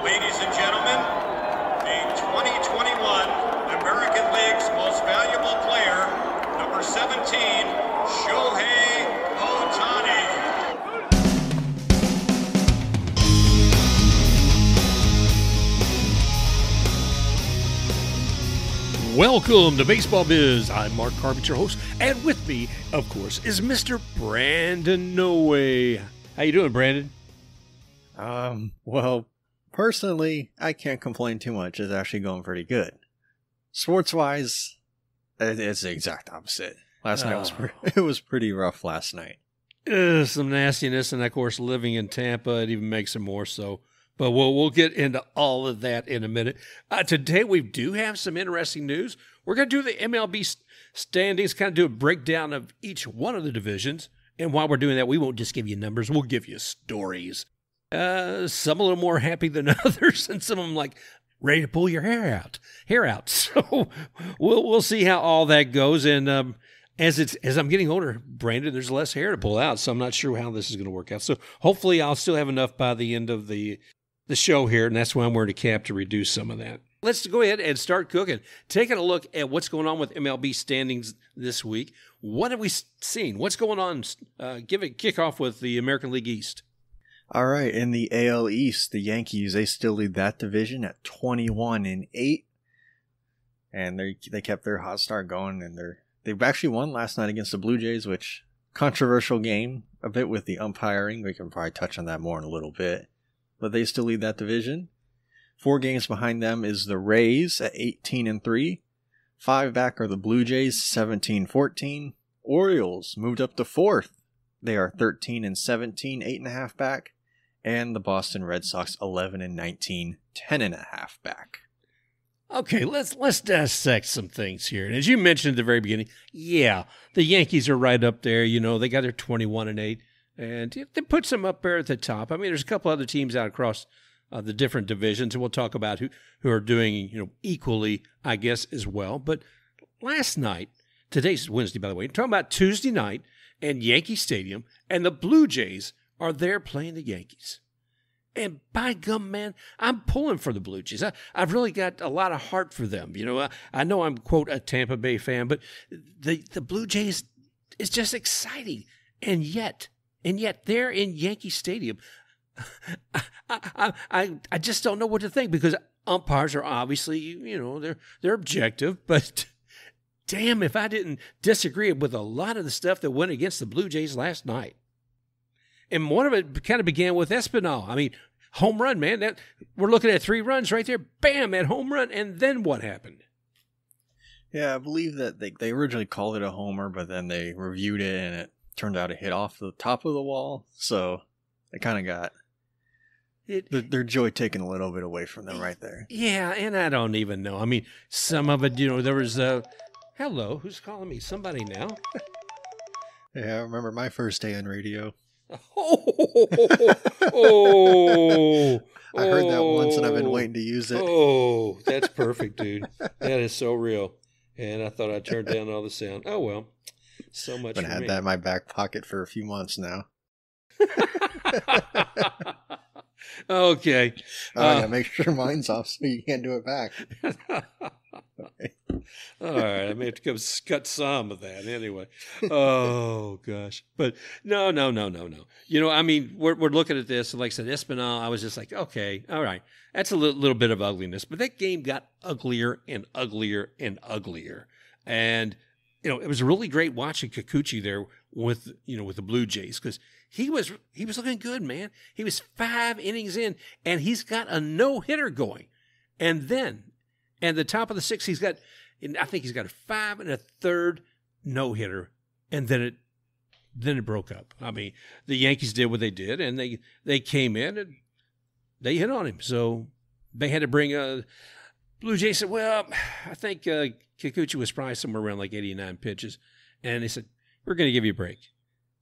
Ladies and gentlemen, the 2021 American League's Most Valuable Player, number 17, Shohei Ohtani. Welcome to Baseball Biz. I'm Mark Carpenter, your host, and with me, of course, is Mr. Brandon Noe. How you doing, Brandon? Well, personally, I can't complain too much. It's actually going pretty good. Sports-wise, it's the exact opposite. Last night was pretty rough last night. Some nastiness, and of course, living in Tampa, it even makes it more so. But we'll get into all of that in a minute. Today, we do have some interesting news. We're going to do the MLB standings, kind of do a breakdown of each one of the divisions. And while we're doing that, we won't just give you numbers. We'll give you stories. Some a little more happy than others, and some of them like ready to pull your hair out. So we'll see how all that goes. And as I'm getting older, Brandon, there's less hair to pull out, so I'm not sure how this is going to work out. So hopefully I'll still have enough by the end of the show here, and that's why I'm wearing a cap to reduce some of that. Let's go ahead and start cooking. Taking a look at what's going on with MLB standings this week. What have we seen? What's going on? Kick off with the American League East. All right, in the AL East, the Yankees, they still lead that division at 21-8, and they kept their hot start going, and they've actually won last night against the Blue Jays, which controversial game a bit with the umpiring. We can probably touch on that more in a little bit, but they still lead that division. 4 games behind them is the Rays at 18-3. 5 back are the Blue Jays, 17-14. Orioles moved up to 4th. They are 13-17, 8.5 back. And the Boston Red Sox, 11-19, 10.5 back. Okay, let's dissect some things here. And as you mentioned at the very beginning, yeah, the Yankees are right up there. You know, they got their 21-8. And it puts them up there at the top. I mean, there's a couple other teams out across the different divisions, and we'll talk about who are doing, equally, I guess, as well. But last night, today's Wednesday, by the way, talking about Tuesday night and Yankee Stadium, and the Blue Jays are there playing the Yankees. And by gum, man, I'm pulling for the Blue Jays. I've really got a lot of heart for them. I know I'm, quote, a Tampa Bay fan, but the Blue Jays is just exciting. And yet they're in Yankee Stadium. I just don't know what to think, because umpires are obviously, they're objective, but damn if I didn't disagree with a lot of the stuff that went against the Blue Jays last night. And one of it kind of began with Espinal. I mean, home run, man. We're looking at 3 runs right there. Bam, that home run. And then what happened? Yeah, I believe that they originally called it a homer, but then they reviewed it and it turned out to hit off the top of the wall. So they kind of got their joy taken a little bit away from them right there. Yeah, and I don't even know. I mean, some of it, there was hello, who's calling me? Somebody now? Yeah, I remember my first day on radio. I heard that once and I've been waiting to use it. Oh, that's perfect, dude. That is so real. And I thought I turned down all the sound. Oh, well, so much for me. I've had that in my back pocket for a few months now. Okay. Yeah, make sure mine's off so you can't do it back. Okay. All right, I may have to come cut some of that anyway. Oh gosh, but no. I mean, we're looking at this, and like I said, Espinal, I was just like, okay, all right, that's a little bit of ugliness, but that game got uglier and uglier and uglier, and it was really great watching Kikichu there with the Blue Jays, because he was looking good, man. He was 5 innings in, and he's got a no-hitter going, and the top of the 6th, I think he's got a 5 1/3 no-hitter, and then it broke up. I mean, the Yankees did what they did, and they came in and they hit on him. So they had to bring Blue Jays said, well, I think Kikichu was probably somewhere around like 89 pitches, and they said, we're going to give you a break.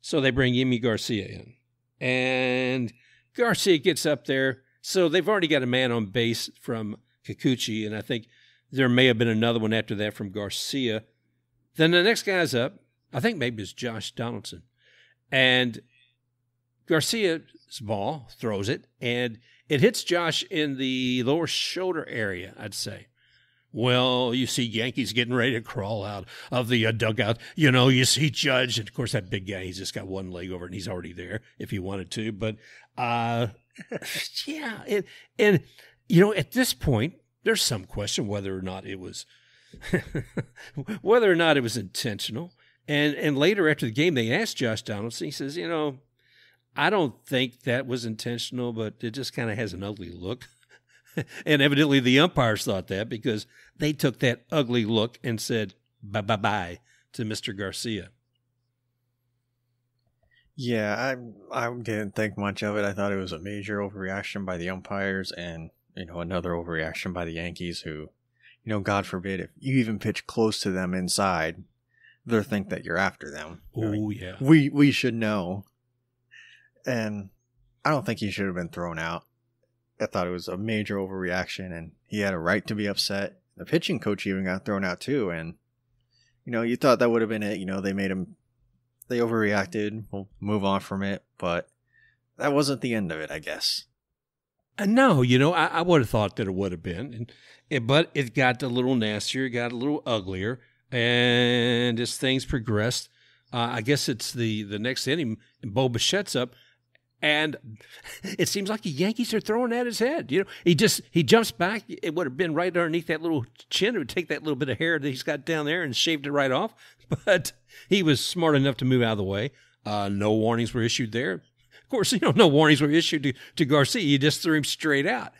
So they bring Yimi Garcia in, and Garcia gets up there. So they've already got a man on base from Kikichu, and I think there may have been another one after that from Garcia. Then the next guy's up. I think maybe it's Josh Donaldson. And Garcia's ball throws it, and it hits Josh in the lower shoulder area, I'd say. Well, you see Yankees getting ready to crawl out of the dugout. You know, you see Judge, and of course that big guy, he's just got one leg over it, and he's already there if he wanted to. But, yeah. And, you know, at this point, there's some question whether or not it was intentional. And later after the game, they asked Josh Donaldson, he says, you know, I don't think that was intentional, but it just kind of has an ugly look. And evidently the umpires thought that because they took that ugly look and said bye-bye to Mr. Garcia. Yeah, I didn't think much of it. I thought it was a major overreaction by the umpires and, you know, another overreaction by the Yankees who, you know, God forbid, if you even pitch close to them inside, they'll think that you're after them. Oh, yeah. We should know. And I don't think he should have been thrown out. I thought it was a major overreaction, and he had a right to be upset. The pitching coach even got thrown out, too. And, you know, you thought that would have been it. You know, they overreacted. We'll move on from it. But that wasn't the end of it, I guess. No, you know, I would have thought that it would have been. But it got a little nastier, got a little uglier. And as things progressed, I guess it's the next inning, and Bo Bichette's up. And it seems like the Yankees are throwing at his head. You know, he jumps back. It would have been right underneath that little chin. It would take that little bit of hair that he's got down there and shaved it right off. But he was smart enough to move out of the way. No warnings were issued there. Of course, you know, no warnings were issued to Garcia. You just threw him straight out.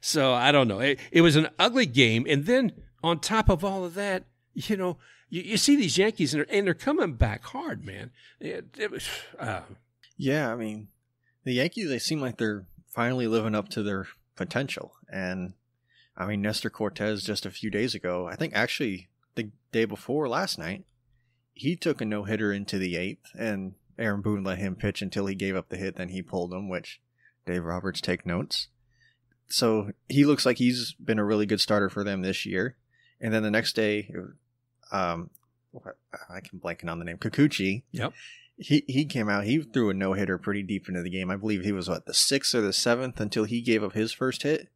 So I don't know. It was an ugly game. And then on top of all of that, you know, you see these Yankees and they're coming back hard, man. It was. Yeah, I mean, the Yankees, they seem like they're finally living up to their potential. And, I mean, Nestor Cortez just a few days ago, I think actually the day before last night, he took a no-hitter into the 8th, and Aaron Boone let him pitch until he gave up the hit, then he pulled him, which Dave Roberts take notes. So he looks like he's been a really good starter for them this year. And then the next day, I can blanking on the name, Kikichu. Yep. He came out, he threw a no-hitter pretty deep into the game. I believe he was, the 6th or the 7th until he gave up his first hit.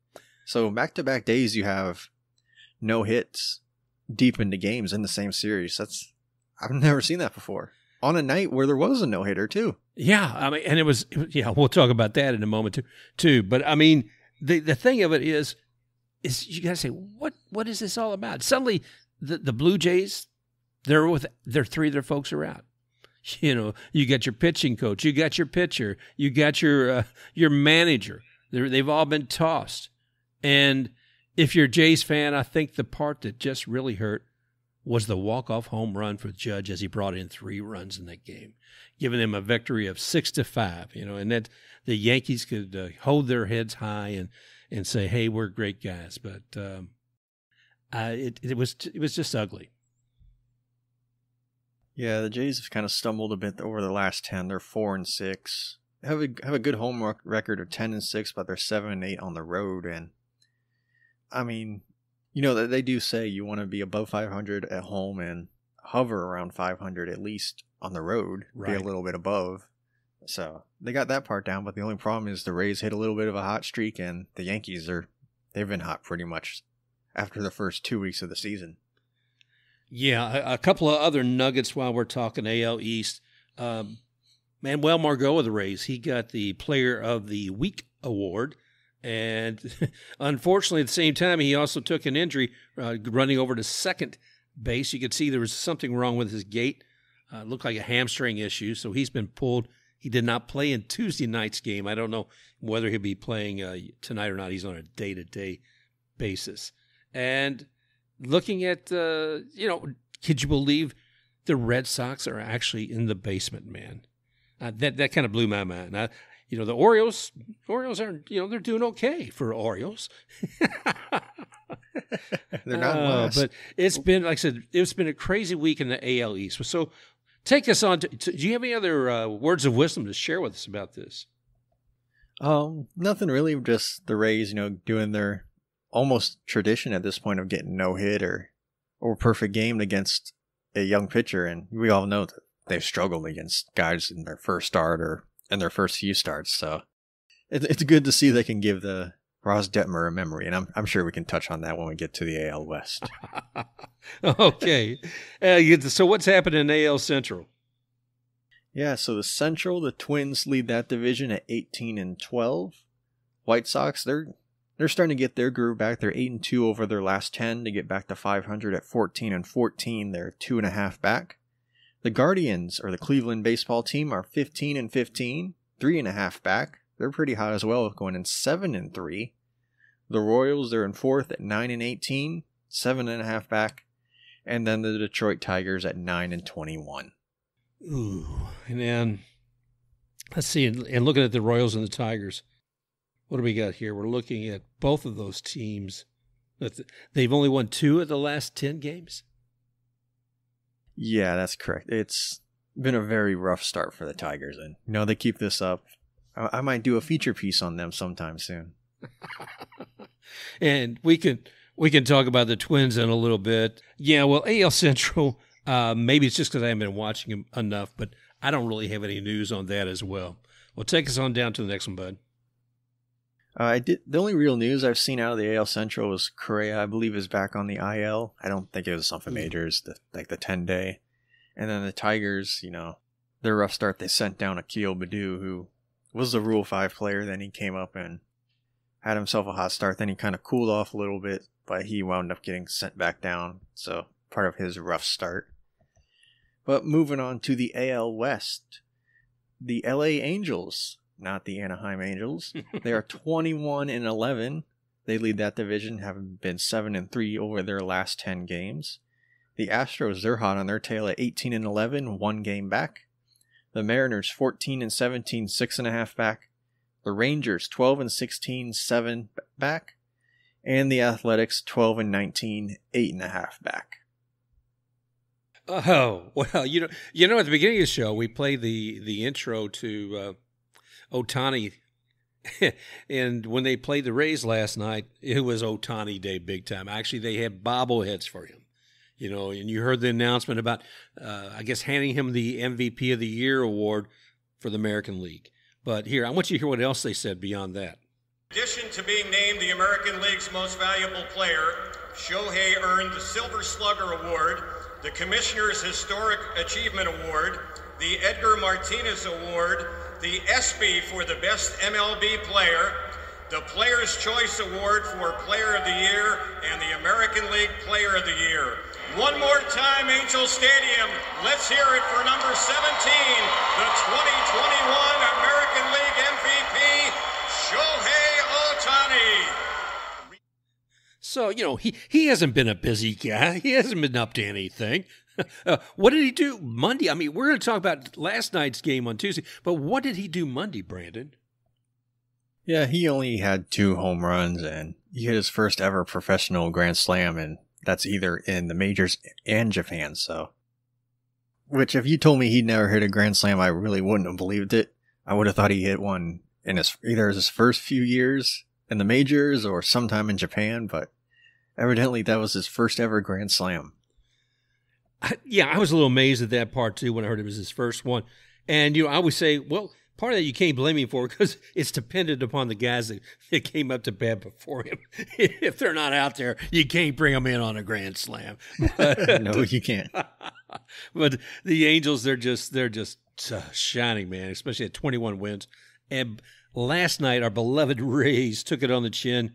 So back-to-back days you have no hits deep into games in the same series. I've never seen that before. On a night where there was a no-hitter, too. Yeah, I mean, and it was we'll talk about that in a moment, too. But, I mean, the thing of it is you got to say, what is this all about? Suddenly, the Blue Jays, their 3 of their folks are out. You know, you got your pitching coach, you got your pitcher, you got your manager. They've all been tossed. And if you're a Jays fan, I think the part that just really hurt was the walk-off home run for Judge as he brought in 3 runs in that game, giving them a victory of 6-5. You know, and that the Yankees could hold their heads high and say, "Hey, we're great guys." But it was just ugly. Yeah, the Jays have kind of stumbled a bit over the last 10. They're 4-6. Have a good home record of 10-6, but they're 7-8 on the road. And I mean, you know that they do say you want to be above 500 at home and hover around 500 at least on the road, right. Be a little bit above. So they got that part down. But the only problem is the Rays hit a little bit of a hot streak, and the Yankees they've been hot pretty much after the first 2 weeks of the season. Yeah, a couple of other nuggets while we're talking AL East. Manuel Margot of the Rays, he got the Player of the Week award. And unfortunately, at the same time, he also took an injury running over to second base. You could see there was something wrong with his gait. Looked like a hamstring issue, so he's been pulled. He did not play in Tuesday night's game. I don't know whether he'll be playing tonight or not. He's on a day-to-day basis. And looking at, could you believe the Red Sox are actually in the basement, man? That kind of blew my mind. The Orioles are, they're doing okay for Orioles. They're not last. But it's been, like I said, it's been a crazy week in the AL East. So take us on. Do you have any other words of wisdom to share with us about this? Nothing really. Just the Rays, doing their almost tradition at this point of getting no hit or perfect game against a young pitcher, and we all know that they've struggled against guys in their first start or in their first few starts. So it's good to see they can give the Reid Detmers a memory, and I'm sure we can touch on that when we get to the AL West. Okay. So what's happened in AL Central? Yeah, so the Central, the Twins lead that division at 18-12. White Sox, they're starting to get their groove back. They're 8-2 over their last 10 to get back to 500 at 14-14. They're 2.5 back. The Guardians, or the Cleveland baseball team, are 15-15, 3.5 back. They're pretty hot as well, going in 7-3. The Royals, they're in 4th at 9-18, 7.5 back. And then the Detroit Tigers at 9-21. Ooh, and then let's see. And looking at the Royals and the Tigers, what do we got here? We're looking at both of those teams. They've only won 2 of the last 10 games. Yeah, that's correct. It's been a very rough start for the Tigers, and they keep this up. I might do a feature piece on them sometime soon. And we can talk about the Twins in a little bit. Yeah, well, AL Central, maybe it's just because I haven't been watching them enough, but I don't really have any news on that as well. Well, take us on down to the next one, bud. The only real news I've seen out of the AL Central was Correa, I believe, is back on the IL. I don't think it was something major, like the 10-day. And then the Tigers, their rough start, they sent down Akil Baddoo, who was the Rule 5 player. Then he came up and had himself a hot start. Then he kind of cooled off a little bit, but he wound up getting sent back down. So part of his rough start. But moving on to the AL West, the LA Angels, not the Anaheim Angels. They are 21-11. They lead that division, having been 7-3 over their last 10 games. The Astros, they're hot on their tail at 18-11, 1 game back. The Mariners, 14-17, 6.5 back. The Rangers, 12-16, 7 back. And the Athletics, 12-19, 8.5 back. Oh, well, at the beginning of the show, we played the intro to Ohtani. And when they played the Rays last night, it was Ohtani Day big time. Actually, they had bobbleheads for him. And you heard the announcement about, I guess, handing him the MVP of the Year award for the American League. But here, I want you to hear what else they said beyond that. In addition to being named the American League's most valuable player, Shohei earned the Silver Slugger Award, the Commissioner's Historic Achievement Award, the Edgar Martinez Award, the ESPY for the Best MLB Player, the Player's Choice Award for Player of the Year, and the American League Player of the Year. One more time, Angel Stadium. Let's hear it for number 17, the 2021 American League MVP, Shohei Ohtani. So, he hasn't been a busy guy. He hasn't been up to anything. What did he do Monday? I mean, we're going to talk about last night's game on Tuesday, but what did he do Monday, Brandon? Yeah, he only had 2 home runs, and he hit his first ever professional grand slam, and that's either in the majors and Japan, so. Which, if you told me he'd never hit a grand slam, I really wouldn't have believed it. I would have thought he hit one in either his first few years in the majors or sometime in Japan, but evidently that was his first ever grand slam. Yeah, I was a little amazed at that part, too, when I heard it was his first one. And, I always say, well, part of that you can't blame him for because it's dependent upon the guys that came up to bat before him. If they're not out there, you can't bring them in on a grand slam. No, you can't. But the Angels, they're just shining, man, especially at 21 wins. And last night, our beloved Rays took it on the chin,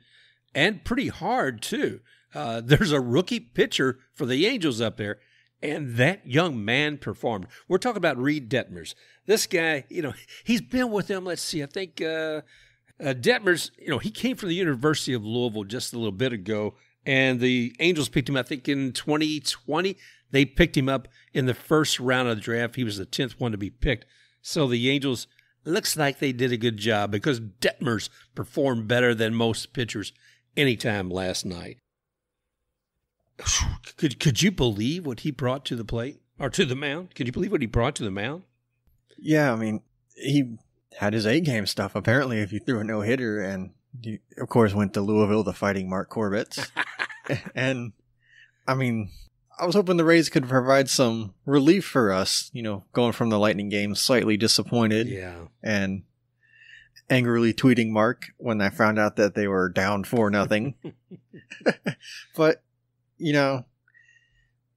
and pretty hard, too. There's a rookie pitcher for the Angels up there, and that young man performed. We're talking about Reid Detmers. This guy, he's been with them, let's see, I think Detmers, he came from the University of Louisville just a little bit ago, and the Angels picked him, I think, in 2020. They picked him up in the first round of the draft. He was the 10th one to be picked. So the Angels, looks like they did a good job because Detmers performed better than most pitchers anytime last night. Could you believe what he brought to the plate or to the mound? Could you believe what he brought to the mound? Yeah, I mean, he had his A-game stuff, apparently, if you threw a no-hitter, and he, of course, went to Louisville, the Fighting Mark Corbett's. And, I mean, I was hoping the Rays could provide some relief for us, going from the Lightning game slightly disappointed. Yeah. And angrily tweeting Mark when I found out that they were down 4-0. But, you know,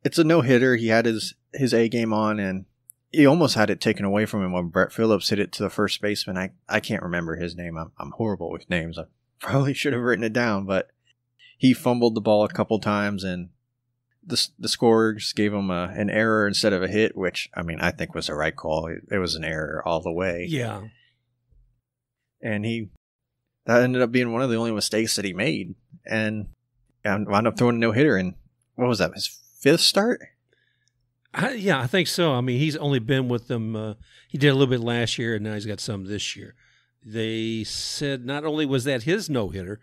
it's a no-hitter. He had his A game on, and he almost had it taken away from him when Brett Phillips hit it to the first baseman. I can't remember his name. I'm horrible with names. I probably should have written it down, but he fumbled the ball a couple times, and the scorers gave him an error instead of a hit, which, I mean, I think was the right call. It was an error all the way. Yeah. And that ended up being one of the only mistakes that he made. And wound up throwing a no-hitter in, what was that, his 5th start? I think so. I mean, he's only been with them. He did a little bit last year, and now he's got some this year. They said not only was that his no-hitter,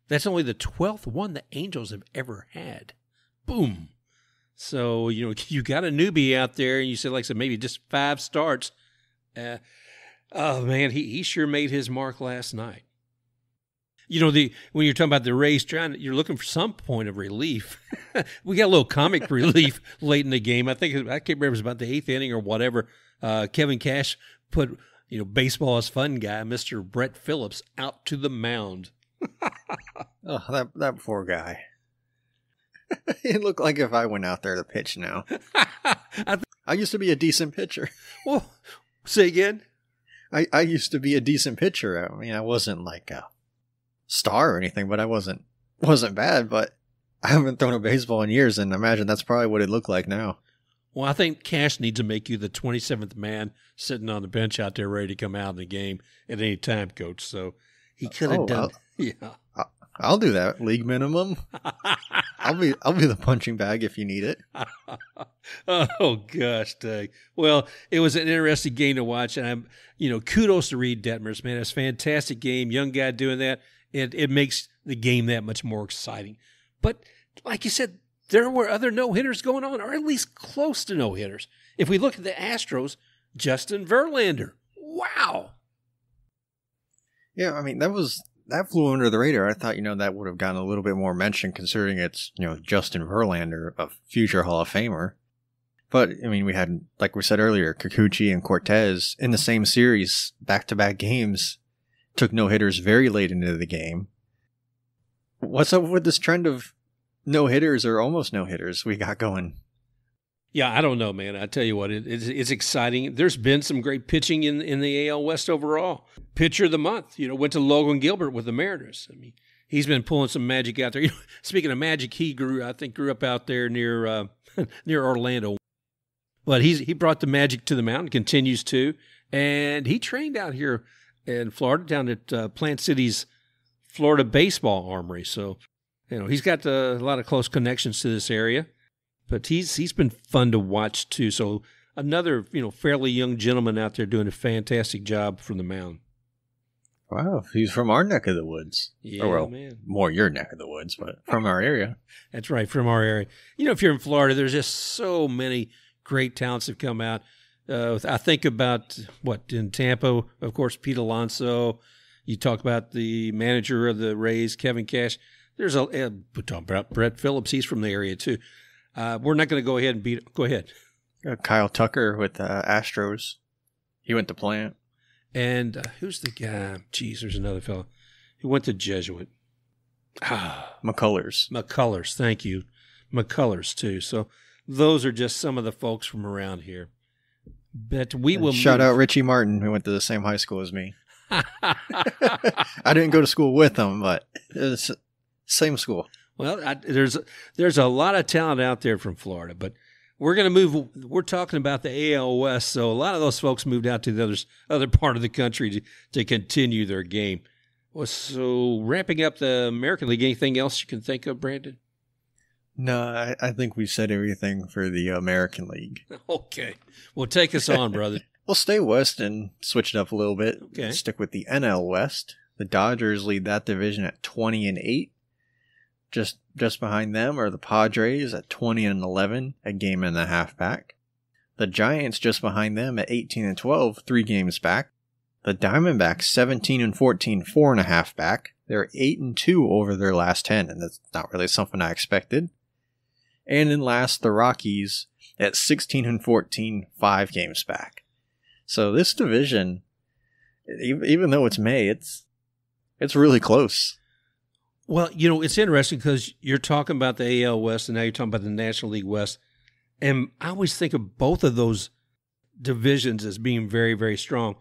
that's only the 12th one the Angels have ever had. Boom. So, you know, you got a newbie out there, and you said, like I said, maybe just 5 starts. Oh, man, he sure made his mark last night. You know, when you're talking about the Rays, you're looking for some point of relief. We got a little comic relief late in the game. I can't remember if it was about the 8th inning or whatever. Kevin Cash put, you know, baseball is fun guy, Mr. Brett Phillips, out to the mound. Oh, that poor guy. It looked like if I went out there to pitch now. I used to be a decent pitcher. Well, say again? I used to be a decent pitcher. I mean, I wasn't like a star or anything, but I wasn't bad, but I haven't thrown a baseball in years, and I imagine that's probably what it looked like now. Well, I think Cash needs to make you the 27th man sitting on the bench out there ready to come out in the game at any time, Coach. So he could have done. I'll do that. League minimum. I'll be the punching bag if you need it. Oh gosh, Doug. Well, it was an interesting game to watch, and kudos to Reid Detmers, man. It's a fantastic game. Young guy doing that. It makes the game that much more exciting. But like you said, there were other no-hitters going on, or at least close to no-hitters. If we look at the Astros, Justin Verlander. Wow. Yeah, I mean, that flew under the radar. I thought, that would have gotten a little bit more mention considering it's, Justin Verlander, a future Hall of Famer. But, I mean, we had, like we said earlier, Kikichu and Cortez in the same series, back-to-back games, took no-hitters very late into the game. What's up with this trend of no-hitters or almost no-hitters we got going? Yeah, I don't know, man. I tell you what, it's exciting. There's been some great pitching in the AL West overall. Pitcher of the month, went to Logan Gilbert with the Mariners. I mean, he's been pulling some magic out there. Speaking of magic, he grew up out there near Orlando. But he brought the magic to the mountain, continues to, and he trained out here in Florida, down at Plant City's Florida Baseball Armory. So, he's got a lot of close connections to this area. But he's been fun to watch too. So another fairly young gentleman out there doing a fantastic job from the mound. Wow, he's from our neck of the woods. Yeah, man. More your neck of the woods, but from our area. That's right, from our area. If you're in Florida, there's just so many great talents that come out. I think about in Tampa, of course, Pete Alonso. You talk about the manager of the Rays, Kevin Cash. We're talking about Brett Phillips. He's from the area too. We're not going to go ahead and go ahead. Kyle Tucker with Astros. He went to Plant. And who's the guy? Geez, there's another fellow who went to Jesuit. McCullers. Thank you. McCullers, too. So those are just some of the folks from around here. But we will shout out Richie Martin, who went to the same high school as me. I didn't go to school with him, but it's same school. Well, there's a lot of talent out there from Florida, but we're going to move. We're talking about the AL West, so a lot of those folks moved out to the other part of the country to continue their game. Well, so wrapping up the American League, anything else you can think of, Brandon? No, I think we said everything for the American League. Okay. Well, take us on, brother. We'll stay west and switch it up a little bit. Okay. Stick with the NL West. The Dodgers lead that division at 20-8. Just behind them are the Padres at 20-11, a game and a half back. The Giants just behind them at 18-12, 3 games back. The Diamondbacks 17-14, 4.5 back. They're 8-2 over their last 10, and that's not really something I expected. And in last, the Rockies at 16-14, 5 games back. So this division, Even though it's May, it's really close. Well, it's interesting because you're talking about the AL West, and now you're talking about the National League West. And I always think of both of those divisions as being very, very strong.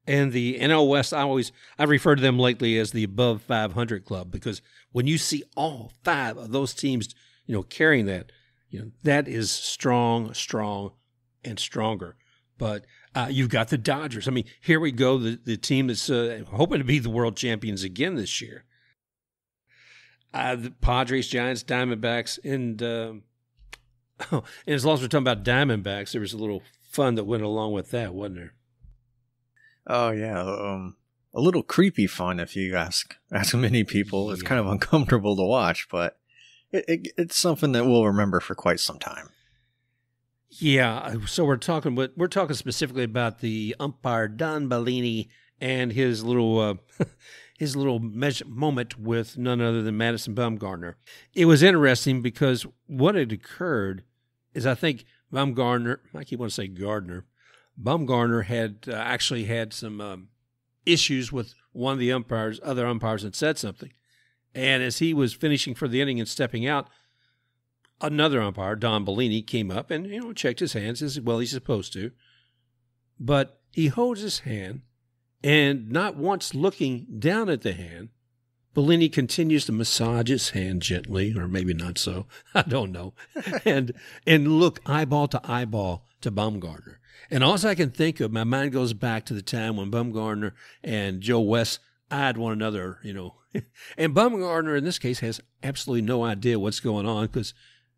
And the NL West, I've referred to them lately as the above 500 club, because when you see all 5 of those teams, carrying that, that is strong, and stronger. But you've got the Dodgers. I mean, here we go, the team that's hoping to be the world champions again this year. The Padres, Giants, Diamondbacks, and as long as we're talking about Diamondbacks, there was a little fun that went along with that, wasn't there? Oh, yeah. A little creepy fun if you ask many people. It's kind of uncomfortable to watch, but it's something that we'll remember for quite some time. Yeah, so we're talking specifically about the umpire Don Bellini and his little moment with none other than Madison Bumgarner. It was interesting because what had occurred is, I think Bumgarner had actually had some issues with one of the other umpires, and said something. And as he was finishing for the inning and stepping out, another umpire, Don Bellini, came up and checked his hands as well he's supposed to. But he holds his hand, and not once looking down at the hand, Bellini continues to massage his hand gently, or maybe not so, I don't know, and look eyeball to eyeball to Bumgarner. And all I can think of, my mind goes back to the time when Bumgarner and Joe West eyed one another, And Bumgarner, in this case, has absolutely no idea what's going on,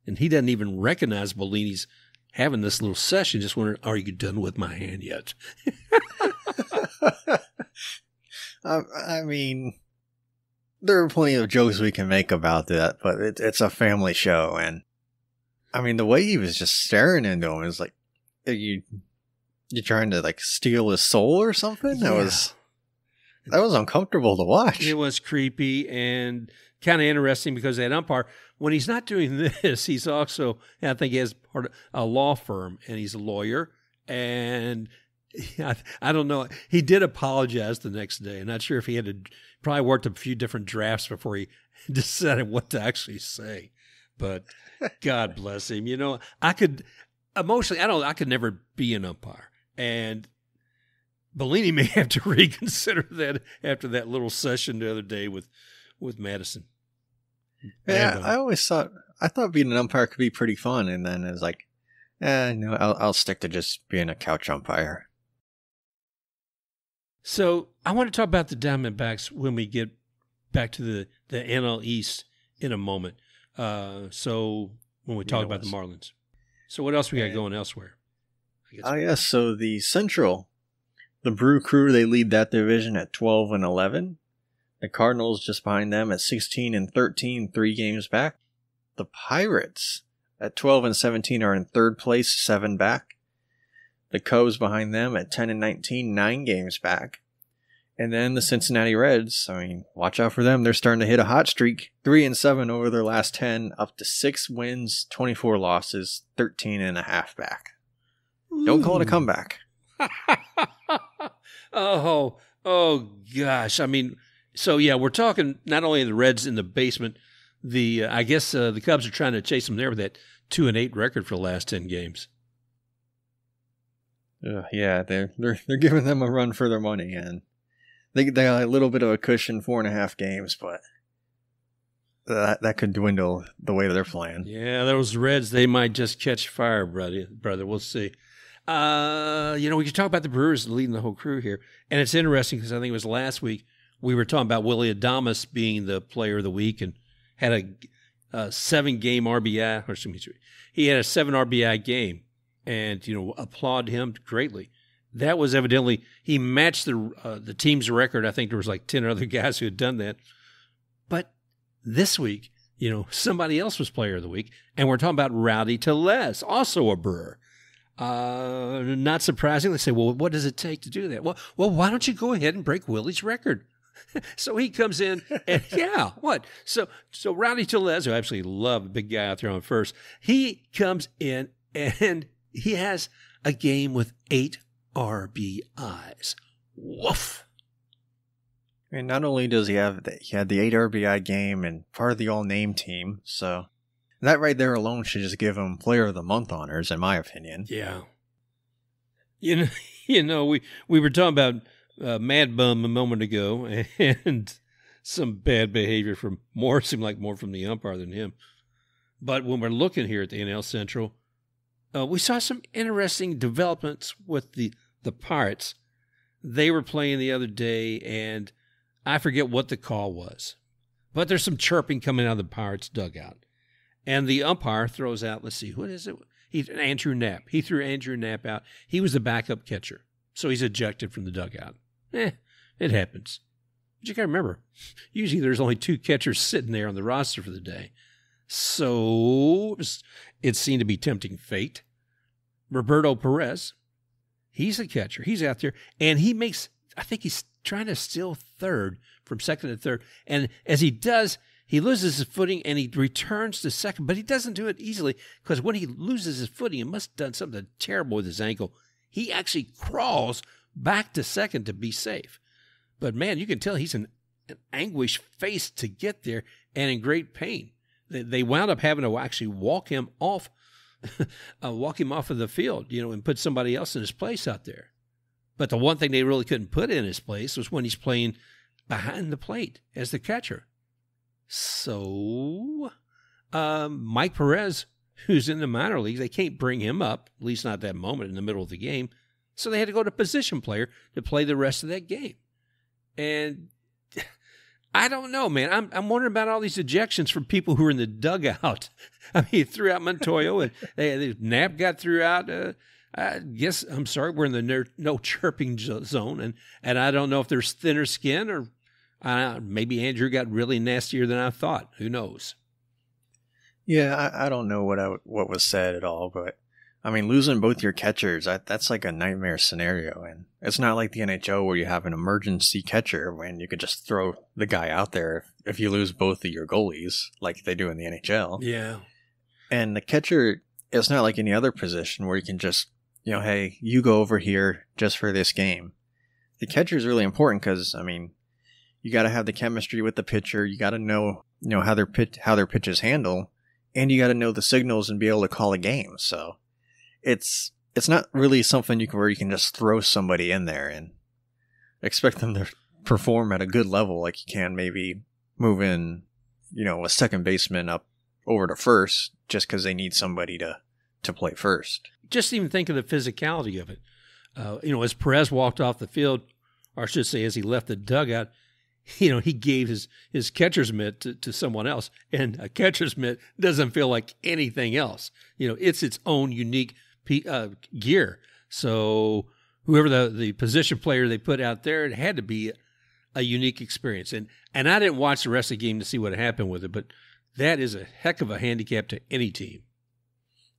and he doesn't even recognize Bellini's having this little session, just wondering, are you done with my hand yet? I mean, there are plenty of jokes we can make about that, but it's a family show, and I mean, the way he was just staring into him is like, are you trying to steal his soul or something? Yeah. That was uncomfortable to watch. It was creepy and kind of interesting because that umpire, when he's not doing this, he's also, I think he has part of a law firm, and he's a lawyer, and I don't know. He did apologize the next day. I'm not sure if he had to probably worked a few different drafts before he decided what to actually say. But God bless him. I could never be an umpire. And Bellini may have to reconsider that after that little session the other day with Madison. Yeah, I thought being an umpire could be pretty fun, and then it's like, I'll stick to just being a couch umpire. So I want to talk about the Diamondbacks when we get back to the NL East in a moment. So when we talk about the Marlins. So what else we got going elsewhere? Yes. So the Central, the Brew Crew, they lead that division at 12-11. The Cardinals just behind them at 16-13, 3 games back. The Pirates at 12-17 are in third place, 7 back. The Cubs behind them at 10-19, 9 games back. And then the Cincinnati Reds, watch out for them. They're starting to hit a hot streak. 3-7 over their last 10, up to 6 wins, 24 losses, 13.5 back. Ooh. Don't call it a comeback. Oh gosh. So yeah, we're talking not only the Reds in the basement. I guess the Cubs are trying to chase them there with that 2-8 record for the last 10 games. Yeah, they're giving them a run for their money, and they got a little bit of a cushion, 4.5 games, but that could dwindle the way they're playing. Yeah, those Reds, they might just catch fire, brother. We'll see. We can talk about the Brewers leading the whole crew here, and it's interesting because I think it was last week we were talking about Willie Adames being the player of the week and had a 7-game RBI, or excuse me, he had a 7 RBI game. And, applaud him greatly. That was evidently, he matched the team's record. I think there was 10 other guys who had done that. But this week, somebody else was player of the week. And we're talking about Rowdy Tellez, also a Brewer. Not surprisingly, they say, well, what does it take to do that? Well, why don't you go ahead and break Willie's record? So he comes in and, yeah, what? So Rowdy Tellez, who I absolutely love, a big guy out there on first, he comes in and he has a game with 8 RBIs. Woof. And not only does he had the 8 RBI game and part of the all-name team, so that right there alone should just give him Player of the Month honors, in my opinion. Yeah. We were talking about Mad Bum a moment ago, and some bad behavior seemed like more from the umpire than him. But when we're looking here at the NL Central, we saw some interesting developments with the Pirates. They were playing the other day, and I forget what the call was. But there's some chirping coming out of the Pirates' dugout. And the umpire throws out, let's see, what is it? Andrew Knapp. He threw Andrew Knapp out. He was the backup catcher, so he's ejected from the dugout. It happens. But you got to remember, usually there's only 2 catchers sitting there on the roster for the day. So it seemed to be tempting fate. Roberto Perez, he's a catcher. He's out there, and I think he's trying to steal third from second to third. And as he does, he loses his footing and he returns to second, but he doesn't do it easily because when he loses his footing, he must have done something terrible with his ankle. He actually crawls back to second to be safe. But man, you can tell he's in an anguished face to get there and in great pain. They wound up having to actually walk him off of the field, and put somebody else in his place out there. But the one thing they really couldn't put in his place was when he's playing behind the plate as the catcher. So, Mike Perez, who's in the minor leagues, they can't bring him up, at least not at that moment in the middle of the game. So they had to go to position player to play the rest of that game. And I don't know, man. I'm wondering about all these ejections from people who are in the dugout. I mean, threw out Montoyo, and Knapp got threw out. I guess, I'm sorry, we're in the no chirping zone, and I don't know if there's thinner skin or maybe Andrew got really nastier than I thought. Who knows? Yeah, I don't know what was said at all, but I mean, losing both your catchers, that's like a nightmare scenario. And it's not like the NHL where you have an emergency catcher when you could just throw the guy out there if you lose both of your goalies, like they do in the NHL. Yeah. And the catcher, it's not like any other position where you can just, hey, you go over here just for this game. The catcher is really important because, I mean, you got to have the chemistry with the pitcher. You got to know, how their pitches handle, and you got to know the signals and be able to call a game. So it's not really something where you can just throw somebody in there and expect them to perform at a good level, like you can maybe move in, a second baseman up over to first just because they need somebody to play first. Just even think of the physicality of it. As Perez walked off the field, or I should say as he left the dugout, he gave his catcher's mitt to someone else, and a catcher's mitt doesn't feel like anything else. It's its own unique gear. So whoever the position player they put out there, it had to be a unique experience. And I didn't watch the rest of the game to see what happened with it, but that is a heck of a handicap to any team.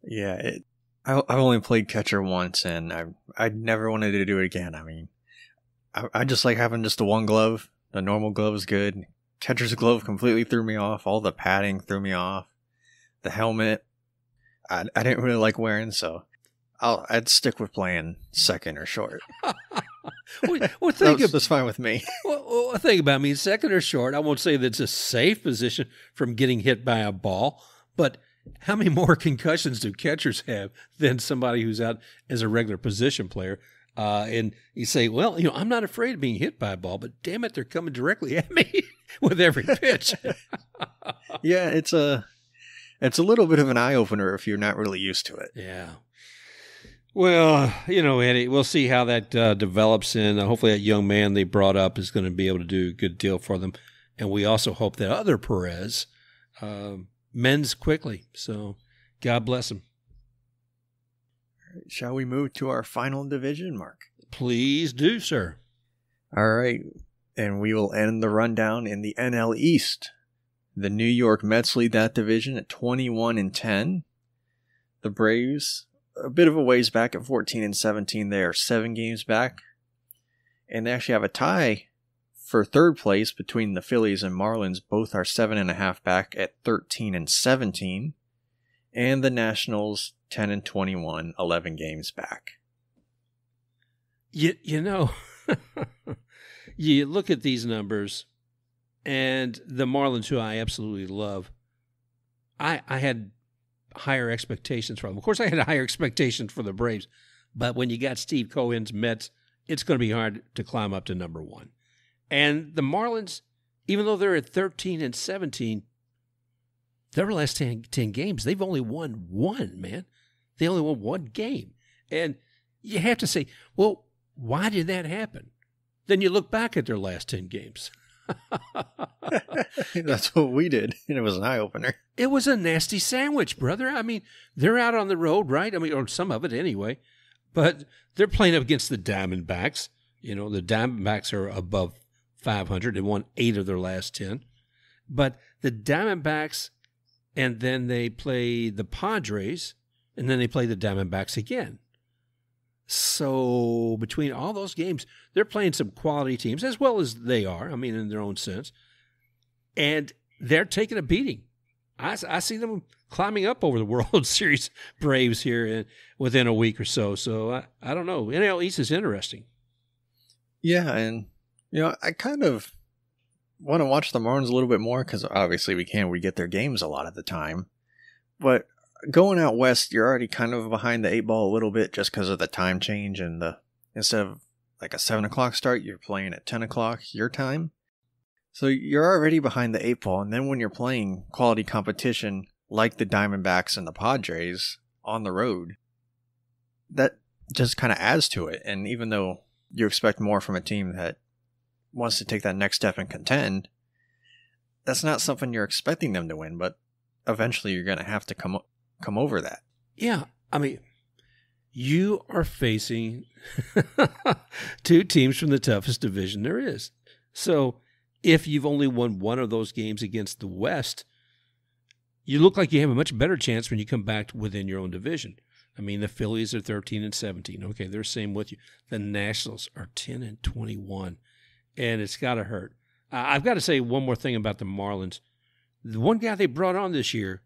Yeah, I've only played catcher once, and I never wanted to do it again. I mean, I just like having just the one glove. The normal glove is good. Catcher's glove completely threw me off. All the padding threw me off. The helmet, I didn't really like wearing, so I'd stick with playing second or short. That's fine with me. Well, think about me. Second or short, I won't say that it's a safe position from getting hit by a ball, but how many more concussions do catchers have than somebody who's out as a regular position player? And you say, well, I'm not afraid of being hit by a ball, but damn it, they're coming directly at me with every pitch. Yeah, it's a little bit of an eye-opener if you're not really used to it. Yeah. Well, Eddie, we'll see how that develops, and hopefully that young man they brought up is going to be able to do a good deal for them. And we also hope that other Perez mends quickly. So God bless him. Shall we move to our final division, Mark? Please do, sir. All right. And we will end the rundown in the NL East. The New York Mets lead that division at 21-10. The Braves, a bit of a ways back at 14-17. They are 7 games back. And they actually have a tie for third place between the Phillies and Marlins. Both are 7.5 back at 13-17. And the Nationals, 10-21, 11 games back. You you look at these numbers, and the Marlins, who I absolutely love, I had higher expectations from them. Of course, I had higher expectations for the Braves, but when you got Steve Cohen's Mets, it's going to be hard to climb up to number one. And the Marlins, even though they're at 13-17, their last 10 games, they've only won one, man. They only won one game. And you have to say, well, why did that happen? Then you look back at their last 10 games. That's what we did, and it was an eye-opener. It was a nasty sandwich, brother. I mean, they're out on the road, right? I mean, or some of it anyway. But they're playing up against the Diamondbacks. You know, the Diamondbacks are above 500. They won 8 of their last 10. But the Diamondbacks, and then they play the Padres, and then they play the Diamondbacks again. So between all those games, they're playing some quality teams, as well as they are, I mean, in their own sense. And they're taking a beating. I see them climbing up over the World Series Braves here within a week or so. So I don't know. NL East is interesting. Yeah, and I kind of want to watch the Marlins a little bit more because obviously we get their games a lot of the time. But going out west, you're already kind of behind the 8 ball a little bit just because of the time change and instead of like a 7 o'clock start, you're playing at 10 o'clock your time. So you're already behind the 8 ball, and then when you're playing quality competition like the Diamondbacks and the Padres on the road, that just kind of adds to it. And even though you expect more from a team that wants to take that next step and contend, that's not something you're expecting them to win, but eventually you're going to have to come over that. Yeah, I mean, you are facing 2 teams from the toughest division there is. So if you've only won one of those games against the West, you look like you have a much better chance when you come back within your own division. I mean, the Phillies are 13-17. Okay, they're same with you. The Nationals are 10-21, and it's got to hurt. I've got to say one more thing about the Marlins. The one guy they brought on this year,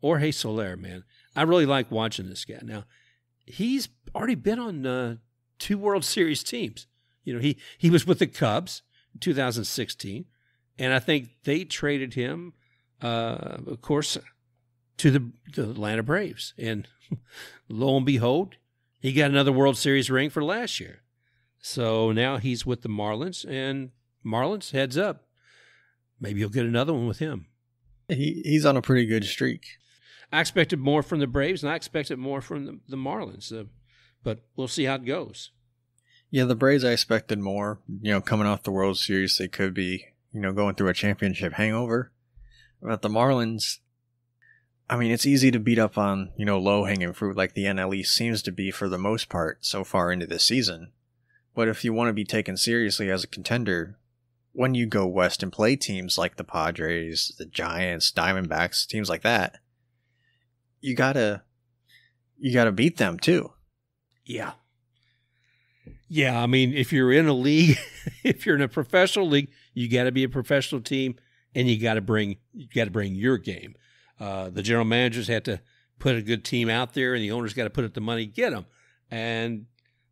Jorge Soler, man, I really like watching this guy. Now, he's already been on 2 World Series teams. You know, he was with the Cubs in 2016, and I think they traded him, of course, to the Atlanta Braves. And lo and behold, he got another World Series ring for last year. So now he's with the Marlins, and Marlins, heads up. Maybe you'll get another one with him. He's on a pretty good streak. I expected more from the Braves, and I expected more from the Marlins. But we'll see how it goes. Yeah, the Braves, I expected more. Coming off the World Series, they could be, going through a championship hangover. But the Marlins, I mean, it's easy to beat up on, low-hanging fruit like the NL East seems to be for the most part so far into this season. But if you want to be taken seriously as a contender, when you go west and play teams like the Padres, the Giants, Diamondbacks, teams like that, you gotta beat them too. Yeah. Yeah, I mean, if you're in a league, if you're in a professional league, you got to be a professional team, and you got to bring your game. The general managers have to put a good team out there, and the owners got to put up the money to get them. And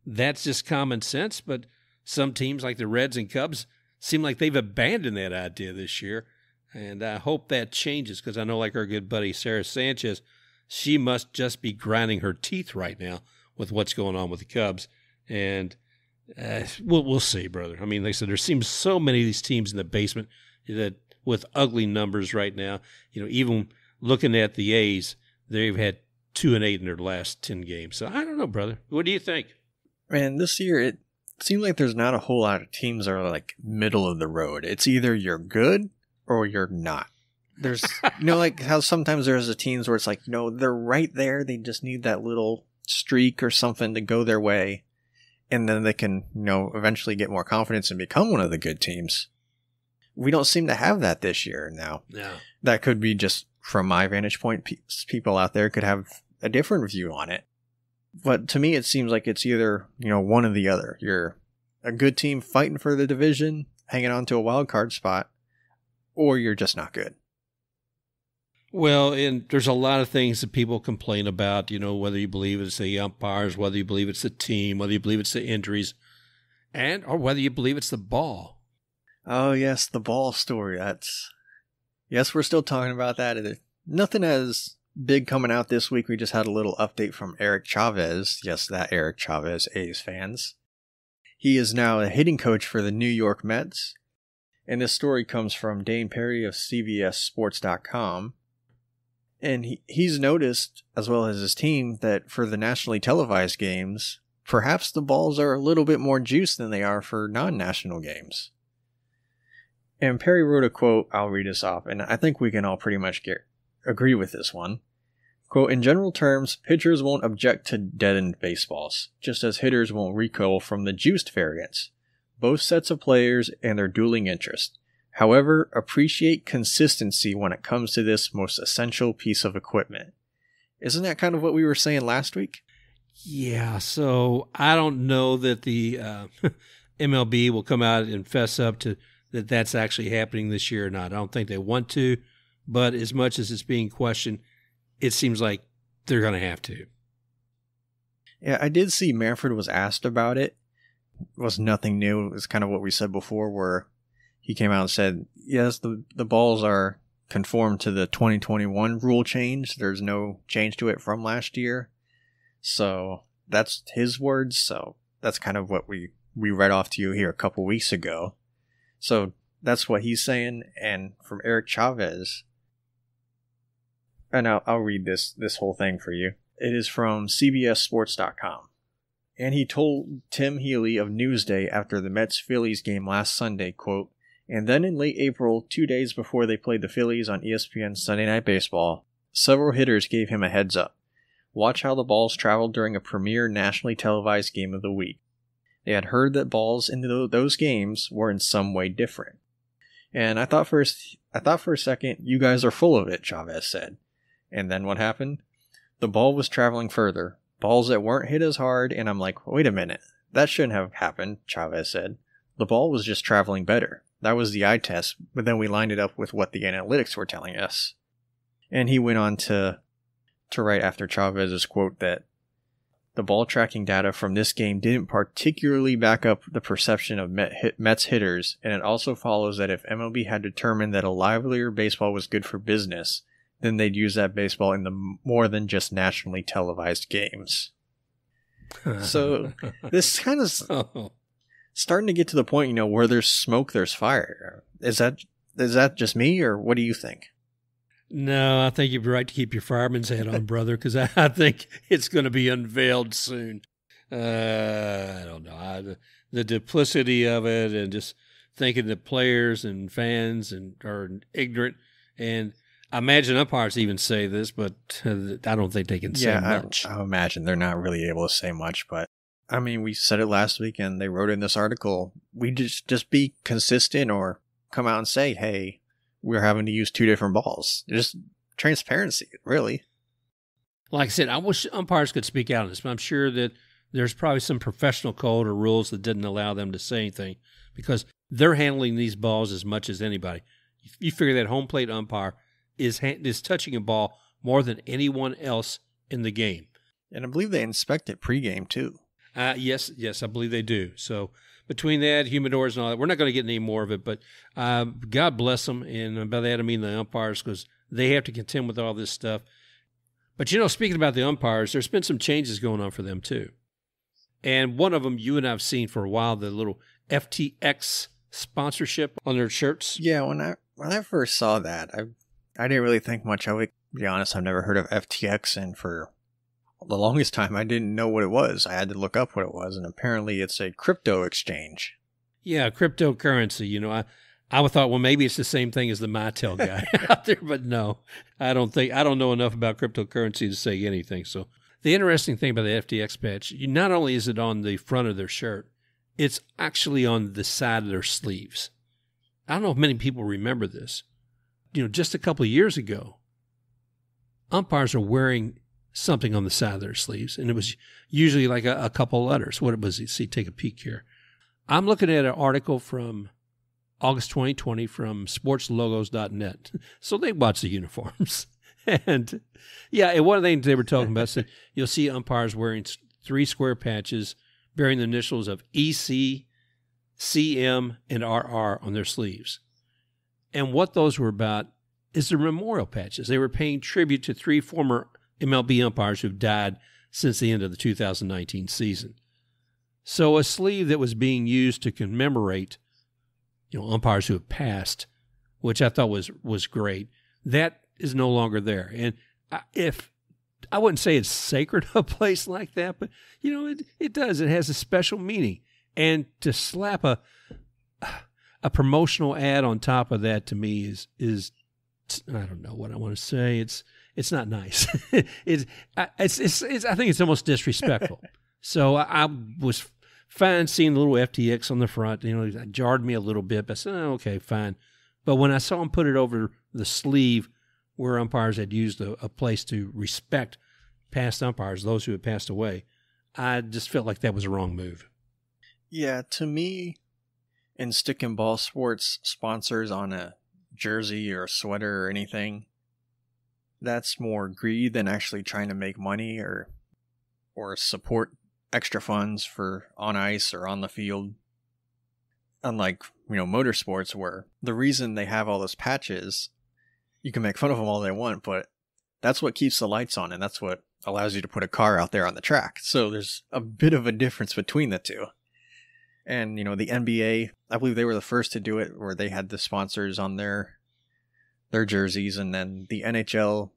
that's just common sense. But some teams like the Reds and Cubs seem like they've abandoned that idea this year. And I hope that changes, because I know, like our good buddy Sarah Sanchez, she must just be grinding her teeth right now with what's going on with the Cubs. And we'll see, brother. I mean, like I said, there seems so many of these teams in the basement that with ugly numbers right now. Even looking at the A's, they've had 2-8 in their last 10 games. So I don't know, brother. What do you think? Man, this year it seems like there's not a whole lot of teams that are like middle of the road. It's either you're good or you're not. There's, like how sometimes there's the teams where it's like, they're right there. They just need that little streak or something to go their way. And then they can, eventually get more confidence and become one of the good teams. We don't seem to have that this year now. No. That could be just from my vantage point. People out there could have a different view on it. But to me, it seems like it's either, one or the other. You're a good team fighting for the division, hanging on to a wild card spot, or you're just not good. Well, and there's a lot of things that people complain about, whether you believe it's the umpires, whether you believe it's the team, whether you believe it's the injuries. or whether you believe it's the ball. Oh, yes, the ball story. Yes, we're still talking about that. Nothing as big coming out this week. We just had a little update from Eric Chavez. Yes, that Eric Chavez, A's fans. He is now a hitting coach for the New York Mets. And this story comes from Dane Perry of CBSSports.com. And he's noticed, as well as his team, that for the nationally televised games, perhaps the balls are a little bit more juiced than they are for non-national games. And Perry wrote a quote, I'll read this off, and I think we can all pretty much agree with this one. Quote, in general terms, pitchers won't object to deadened baseballs, just as hitters won't recoil from the juiced variants. Both sets of players and their dueling interest. However, appreciate consistency when it comes to this most essential piece of equipment. Isn't that kind of what we were saying last week? Yeah, so I don't know that the MLB will come out and fess up to that's actually happening this year or not. I don't think they want to, but as much as it's being questioned, it seems like they're going to have to. Yeah, I did see Manfred was asked about it. It was nothing new. It was kind of what we said before, where he came out and said, yes, the balls are conformed to the 2021 rule change. There's no change to it from last year. So that's his words. So that's kind of what we read off to you here a couple weeks ago. So that's what he's saying. And from Eric Chavez, and I'll read this whole thing for you. It is from CBSSports.com. And he told Tim Healy of Newsday after the Mets-Phillies game last Sunday, quote, and then in late April, 2 days before they played the Phillies on ESPN Sunday Night Baseball, several hitters gave him a heads up. Watch how the balls traveled during a premier nationally televised game of the week. They had heard that balls in those games were in some way different. And I thought for a second, you guys are full of it, Chavez said. And then what happened? The ball was traveling further. Balls that weren't hit as hard, and I'm like, wait a minute. That shouldn't have happened, Chavez said. The ball was just traveling better. That was the eye test, but then we lined it up with what the analytics were telling us. And he went on to write after Chavez's quote that the ball tracking data from this game didn't particularly back up the perception of Mets hitters, and it also follows that if MLB had determined that a livelier baseball was good for business, then they'd use that baseball in the more than just nationally televised games. So this kind of starting to get to the point, where there's smoke, there's fire. Is that just me, or what do you think? No, I think you're right to keep your fireman's hat on, brother, because I think it's going to be unveiled soon. I don't know. The duplicity of it, and just thinking that players and fans are ignorant. And I imagine umpires even say this, but I don't think they can say much. I imagine they're not really able to say much, but I mean, we said it last week, and they wrote in this article. We just be consistent, or come out and say, hey, we're having to use two different balls. Just transparency, really. Like I said, I wish umpires could speak out on this, but I'm sure that there's probably some professional code or rules that didn't allow them to say anything, because they're handling these balls as much as anybody. You figure that home plate umpire is touching a ball more than anyone else in the game. And I believe they inspect it pregame, too. Yes, I believe they do. So between that, humidors and all that, we're not going to get any more of it, but God bless them. And by that I mean the umpires, because they have to contend with all this stuff. But, speaking about the umpires, there's been some changes going on for them, too. And one of them you and I have seen for a while, the little FTX sponsorship on their shirts. Yeah, when I first saw that, I didn't really think much of it. To be honest, I've never heard of FTX, and for the longest time, I didn't know what it was. I had to look up what it was, and apparently it's a crypto exchange. Yeah, cryptocurrency. I thought, well, maybe it's the same thing as the Mattel guy out there, but no, I don't know enough about cryptocurrency to say anything. So the interesting thing about the FTX patch, not only is it on the front of their shirt, it's actually on the side of their sleeves. I don't know if many people remember this. Just a couple of years ago, umpires are wearing something on the side of their sleeves, and it was usually like a couple letters. What was it? See, take a peek here. I'm looking at an article from August 2020 from sportslogos.net. So they watch the uniforms. And one of the things they were talking about said you'll see umpires wearing 3 square patches bearing the initials of EC CM and RR on their sleeves. And what those were about is the memorial patches. They were paying tribute to 3 former MLB umpires who've died since the end of the 2019 season. So a sleeve that was being used to commemorate, umpires who have passed, which I thought was great, that is no longer there. And if I wouldn't say it's sacred, a place like that, but it does. It has a special meaning. And to slap a promotional ad on top of that, to me is I don't know what I want to say. It's not nice. I think it's almost disrespectful. So I was fine seeing the little FTX on the front. It jarred me a little bit, but I said, okay, fine. But when I saw him put it over the sleeve where umpires had used a place to respect past umpires, those who had passed away, I just felt like that was a wrong move. Yeah, to me, in stick and ball sports, sponsors on a jersey or a sweater or anything, that's more greed than actually trying to make money or support extra funds for on ice or on the field. Unlike, motorsports, where the reason they have all those patches, you can make fun of them all they want, but that's what keeps the lights on, and that's what allows you to put a car out there on the track. So there's a bit of a difference between the two. And, the NBA, I believe they were the first to do it, where they had the sponsors on their jerseys. And then the NHL,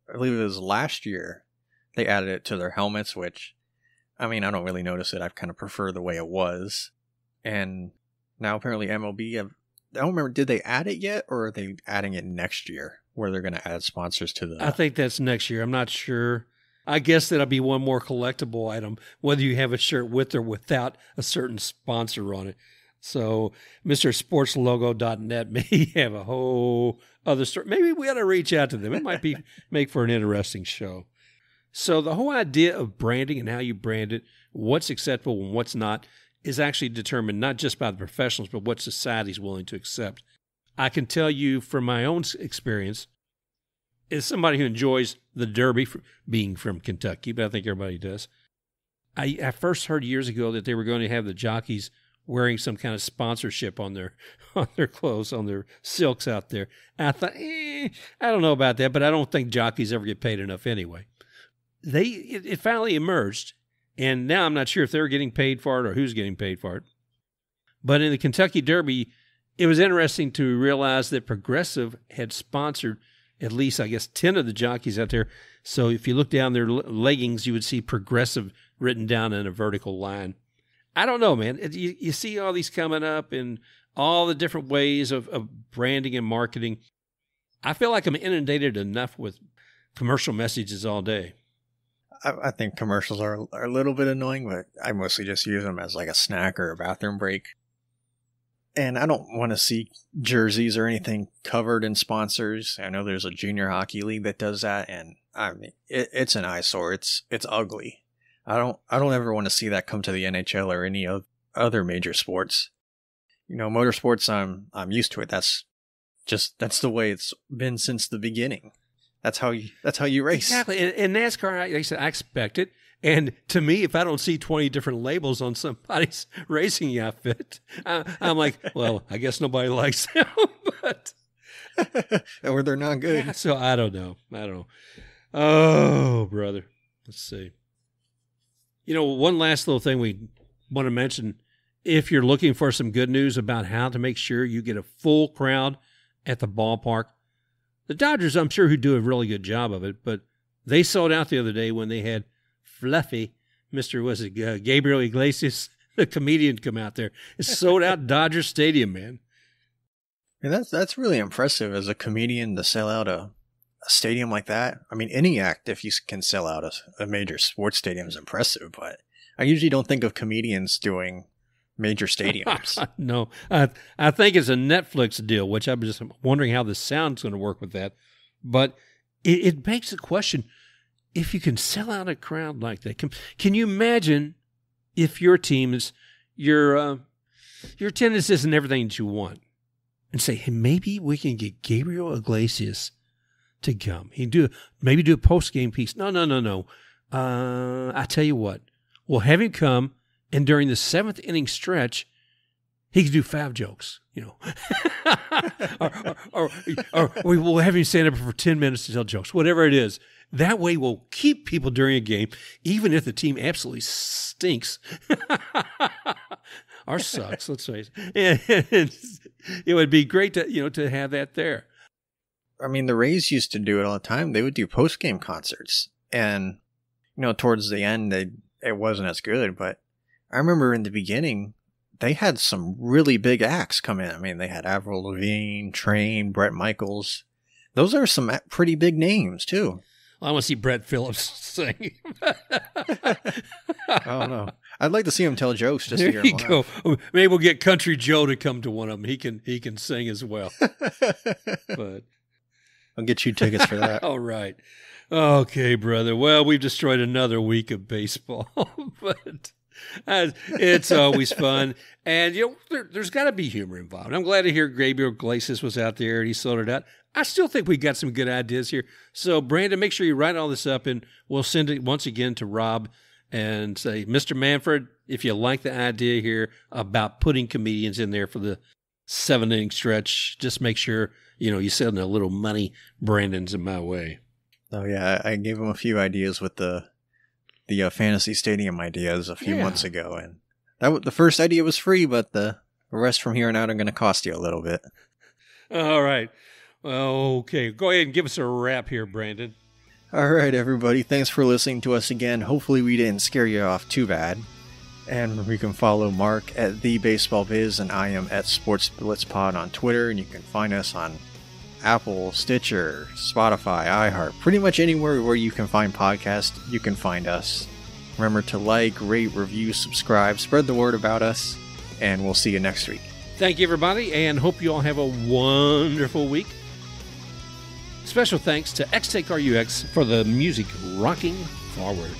I believe it was last year, they added it to their helmets, which, I don't really notice it. I kind of prefer the way it was. And now apparently MLB, I don't remember, did they add it yet, or are they adding it next year, where they're going to add sponsors to the... I think that's next year. I'm not sure. I guess that'll be one more collectible item, whether you have a shirt with or without a certain sponsor on it. So MrSportsLogo.net may have a whole other story. Maybe we ought to reach out to them. It might make for an interesting show. So the whole idea of branding and how you brand it, what's acceptable and what's not, is actually determined not just by the professionals, but what society's willing to accept. I can tell you from my own experience, as somebody who enjoys the Derby, being from Kentucky, but I think everybody does, I first heard years ago that they were going to have the jockeys wearing some kind of sponsorship on their clothes, on their silks out there. And I thought, I don't know about that, but I don't think jockeys ever get paid enough anyway. It finally emerged, and now I'm not sure if they're getting paid for it or who's getting paid for it. But in the Kentucky Derby, it was interesting to realize that Progressive had sponsored at least, I guess, 10 of the jockeys out there. So if you look down their leggings, you would see Progressive written down in a vertical line. I don't know, man. You see all these coming up and all the different ways of branding and marketing. I feel like I'm inundated enough with commercial messages all day. I think commercials are a little bit annoying, but I mostly just use them as like a snack or a bathroom break. And I don't want to see jerseys or anything covered in sponsors. I know there's a junior hockey league that does that, and it's an eyesore. It's ugly. I don't ever want to see that come to the NHL or any other major sports. Motorsports, I'm used to it. That's the way it's been since the beginning. That's how you race. Exactly. In NASCAR, like I said, I expect it. And to me, if I don't see 20 different labels on somebody's racing outfit, I'm like, well, I guess nobody likes them. But or they're not good. Yeah, so I don't know. Oh, brother. Let's see. One last little thing we want to mention. If you're looking for some good news about how to make sure you get a full crowd at the ballpark, the Dodgers, I'm sure, who do a really good job of it, but they sold out the other day when they had Fluffy, Gabriel Iglesias, the comedian, come out there. It sold out Dodger Stadium, man. And that's really impressive as a comedian to sell out a stadium like that. Any act, if you can sell out a major sports stadium, is impressive, but I usually don't think of comedians doing major stadiums. No, I think it's a Netflix deal, which I'm just wondering how the sound's going to work with that. But it begs the question, if you can sell out a crowd like that, can you imagine if your team is, your attendance isn't everything that you want, and say, hey, maybe we can get Gabriel Iglesias to come. Maybe do a post-game piece. No. I tell you what, we'll have him come, and during the 7th inning stretch, He can do 5 jokes, or we will have him stand up for 10 minutes to tell jokes, whatever it is. That way we'll keep people during a game, even if the team absolutely stinks or sucks, let's face it. And it would be great to have that there. I mean, the Rays used to do it all the time. They would do post-game concerts. And, towards the end, it wasn't as good. But I remember in the beginning, they had some really big acts come in. I mean, they had Avril Lavigne, Train, Bret Michaels. Those are some pretty big names, too. I want to see Brett Phillips sing. I don't know. I'd like to see him tell jokes just to hear There him you laugh. go. Maybe we'll get Country Joe to come to one of them. He can sing as well. But I'll get you tickets for that. all right. Okay, brother. Well, we've destroyed another week of baseball, but it's always fun. And, there's got to be humor involved. I'm glad to hear Gabriel Iglesias was out there and he sorted it out. I still think we got some good ideas here. So, Brandon, make sure you write all this up, and we'll send it once again to Rob and say, Mr. Manfred, if you like the idea here about putting comedians in there for the 7-inning stretch, just make sure, you send a little money. Brandon's in my way. Oh, yeah. I gave him a few ideas with the fantasy stadium ideas a few months ago. And the first idea was free, but the rest from here on out are going to cost you a little bit. All right. Okay. Go ahead and give us a wrap here, Brandon. All right, everybody. Thanks for listening to us again. Hopefully we didn't scare you off too bad. And you can follow Mark at TheBaseballBiz, and I am at SportsBlitzPod on Twitter. And you can find us on Apple, Stitcher, Spotify, iHeart, pretty much anywhere where you can find podcasts, you can find us. Remember to like, rate, review, subscribe, spread the word about us, and we'll see you next week. Thank you, everybody, and hope you all have a wonderful week. Special thanks to XTakeRUX for the music Rocking Forward.